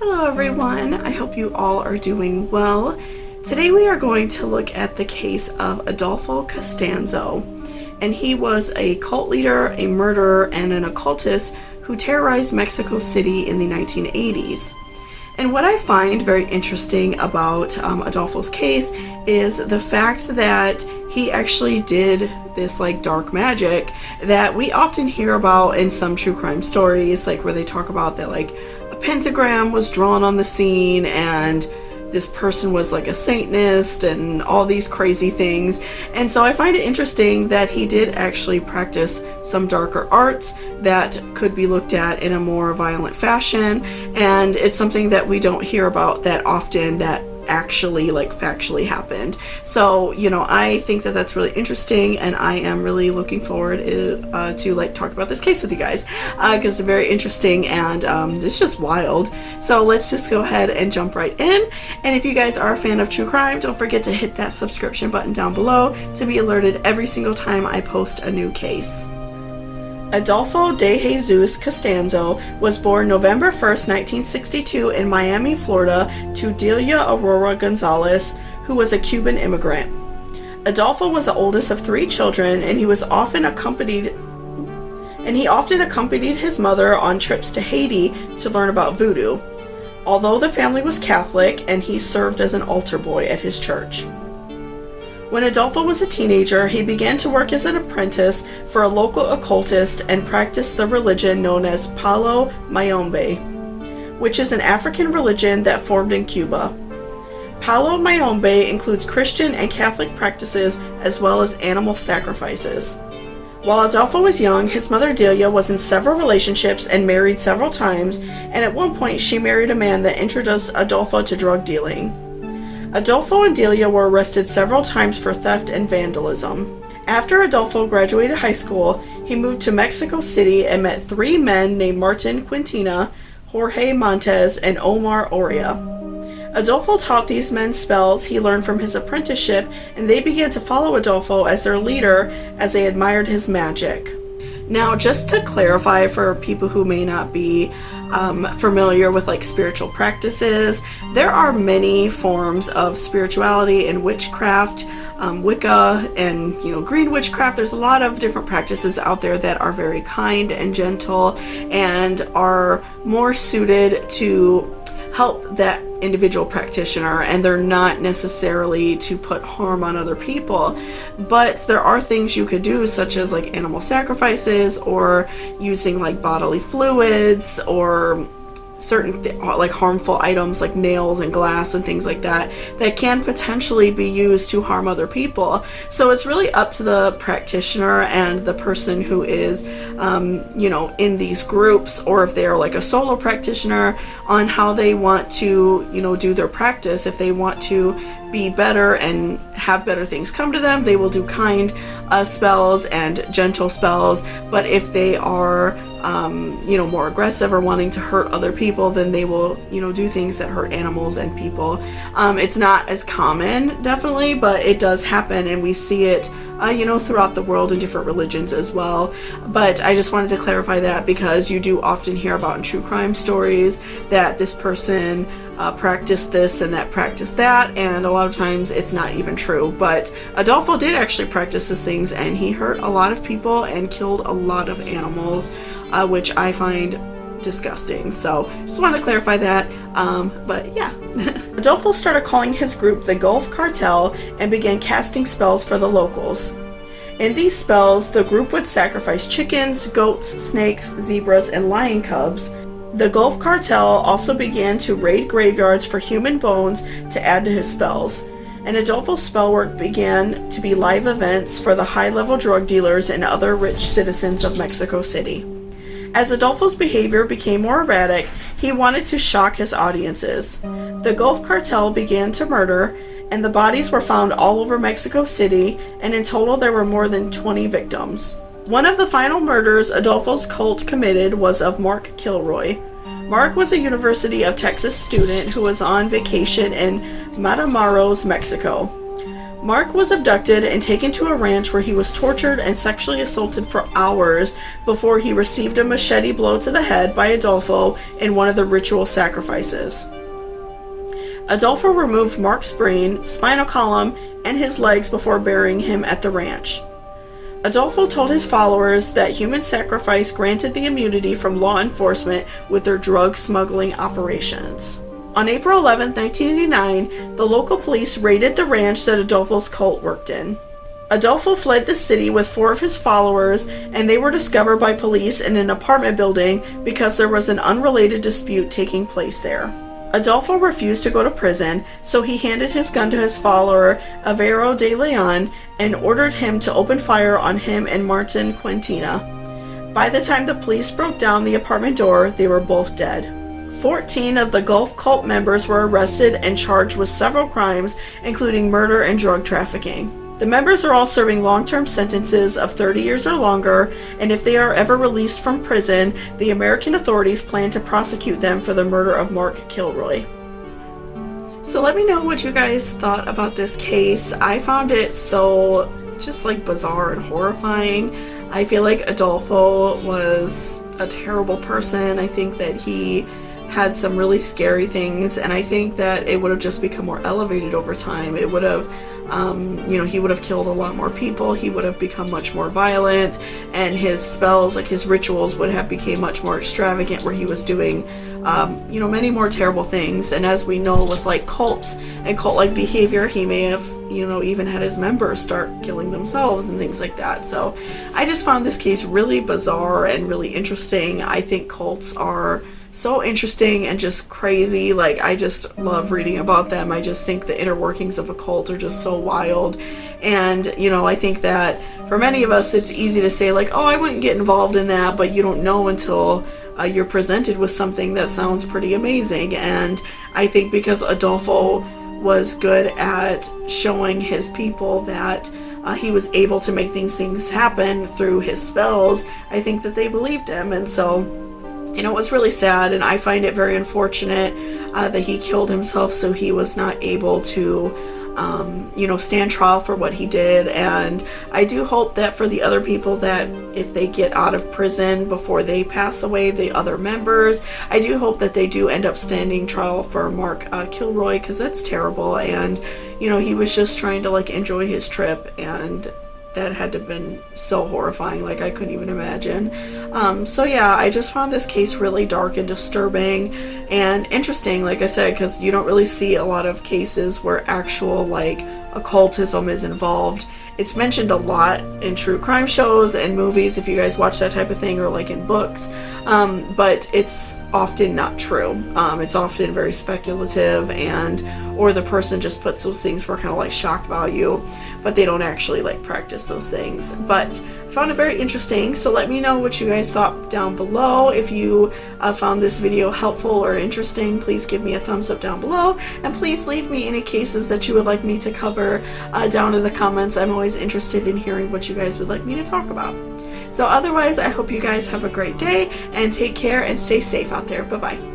Hello everyone, I hope you all are doing well. Today we are going to look at the case of Adolfo Constanzo, and he was a cult leader, a murderer, and an occultist who terrorized Mexico City in the 1980s. And what I find very interesting about Adolfo's case is the fact that he actually did this dark magic that we often hear about in some true crime stories, where they talk about that a pentagram was drawn on the scene and this person was a Satanist and all these crazy things. And so I find it interesting that he did actually practice some darker arts that could be looked at in a more violent fashion, and it's something that we don't hear about that often that actually factually happened. So I think that that's really interesting, and I am really looking forward to talk about this case with you guys because it's very interesting and it's just wild. So let's just go ahead and jump right in. And if you guys are a fan of true crime, don't forget to hit that subscription button down below to be alerted every single time I post a new case. Adolfo de Jesus Constanzo was born November 1st, 1962 in Miami, Florida to Delia Aurora Gonzalez, who was a Cuban immigrant. Adolfo was the oldest of 3 children, and he often accompanied his mother on trips to Haiti to learn about voodoo, although the family was Catholic and he served as an altar boy at his church. When Adolfo was a teenager, he began to work as an apprentice for a local occultist and practiced the religion known as Palo Mayombe, which is an African religion that formed in Cuba. Palo Mayombe includes Christian and Catholic practices as well as animal sacrifices. While Adolfo was young, his mother Delia was in several relationships and married several times, and at one point she married a man that introduced Adolfo to drug dealing. Adolfo and Delia were arrested several times for theft and vandalism. After Adolfo graduated high school, he moved to Mexico City and met 3 men named Martin Quintina, Jorge Montes, and Omar Oria. Adolfo taught these men spells he learned from his apprenticeship, and they began to follow Adolfo as their leader as they admired his magic. Now, just to clarify for people who may not be familiar with spiritual practices, there are many forms of spirituality and witchcraft, Wicca and green witchcraft. There's a lot of different practices out there that are very kind and gentle and are more suited to help that individual practitioner, and they're not necessarily to put harm on other people. But there are things you could do, such as animal sacrifices or using bodily fluids or certain harmful items like nails and glass and things like that that can potentially be used to harm other people. So it's really up to the practitioner and the person who is in these groups, or if they're a solo practitioner, on how they want to do their practice. If they want to be better and have better things come to them, they will do kind spells and gentle spells. But if they are more aggressive or wanting to hurt other people, then they will do things that hurt animals and people. It's not as common, definitely, but it does happen, and we see it throughout the world in different religions as well. But I just wanted to clarify that because you do often hear about in true crime stories that this person practiced this and that practiced that, and a lot of times it's not even true. But Adolfo did actually practice these things, and he hurt a lot of people and killed a lot of animals, which I find disgusting. So just wanted to clarify that. But yeah. Adolfo started calling his group the Gulf Cartel and began casting spells for the locals. In these spells, the group would sacrifice chickens, goats, snakes, zebras, and lion cubs. The Gulf Cartel also began to raid graveyards for human bones to add to his spells, and Adolfo's spell work began to be live events for the high-level drug dealers and other rich citizens of Mexico City. As Adolfo's behavior became more erratic, he wanted to shock his audiences. The Gulf Cartel began to murder, and the bodies were found all over Mexico City, and in total there were more than 20 victims. One of the final murders Adolfo's cult committed was of Mark Kilroy. Mark was a University of Texas student who was on vacation in Matamoros, Mexico. Mark was abducted and taken to a ranch where he was tortured and sexually assaulted for hours before he received a machete blow to the head by Adolfo in one of the ritual sacrifices. Adolfo removed Mark's brain, spinal column, and his legs before burying him at the ranch. Adolfo told his followers that human sacrifice granted the immunity from law enforcement with their drug smuggling operations. On April 11, 1989, the local police raided the ranch that Adolfo's cult worked in. Adolfo fled the city with 4 of his followers, and they were discovered by police in an apartment building because there was an unrelated dispute taking place there. Adolfo refused to go to prison, so he handed his gun to his follower, Avero de Leon, and ordered him to open fire on him and Martin Quintina. By the time the police broke down the apartment door, they were both dead. 14 of the Gulf cult members were arrested and charged with several crimes, including murder and drug trafficking. The members are all serving long-term sentences of 30 years or longer, and if they are ever released from prison, the American authorities plan to prosecute them for the murder of Mark Kilroy. So let me know what you guys thought about this case. I found it so just like bizarre and horrifying. I feel like Adolfo was a terrible person. I think that he had some really scary things, and I think that it would have just become more elevated over time. It would have, he would have killed a lot more people. He would have become much more violent, and his spells, like his rituals, would have become much more extravagant, where he was doing, many more terrible things. And as we know with like cults and cult-like behavior, he may have, even had his members start killing themselves and things like that. So I just found this case really bizarre and really interesting. I think cults are so interesting and just crazy. Like, I just love reading about them. I just think the inner workings of a cult are just so wild. And, I think that for many of us, it's easy to say like, oh, I wouldn't get involved in that, but you don't know until you're presented with something that sounds pretty amazing. And I think because Adolfo was good at showing his people that he was able to make things happen through his spells, I think that they believed him. And so, it was really sad, and I find it very unfortunate that he killed himself, so he was not able to, stand trial for what he did. And I do hope that for the other people, that if they get out of prison before they pass away, the other members, I do hope that they do end up standing trial for Mark Kilroy, because that's terrible. And, he was just trying to like enjoy his trip, and that had to have been so horrifying. Like, I couldn't even imagine. So yeah, I just found this case really dark and disturbing and interesting, like I said, because you don't really see a lot of cases where actual like occultism is involved. It's mentioned a lot in true crime shows and movies, if you guys watch that type of thing, or like in books, but it's often not true. It's often very speculative, or the person just puts those things for kind of like shock value, but they don't actually like practice those things. But I found it very interesting, so let me know what you guys thought down below. If you found this video helpful or interesting, please give me a thumbs up down below, and please leave me any cases that you would like me to cover down in the comments. I'm always interested in hearing what you guys would like me to talk about. So otherwise, I hope you guys have a great day, and take care and stay safe out there. Bye-bye.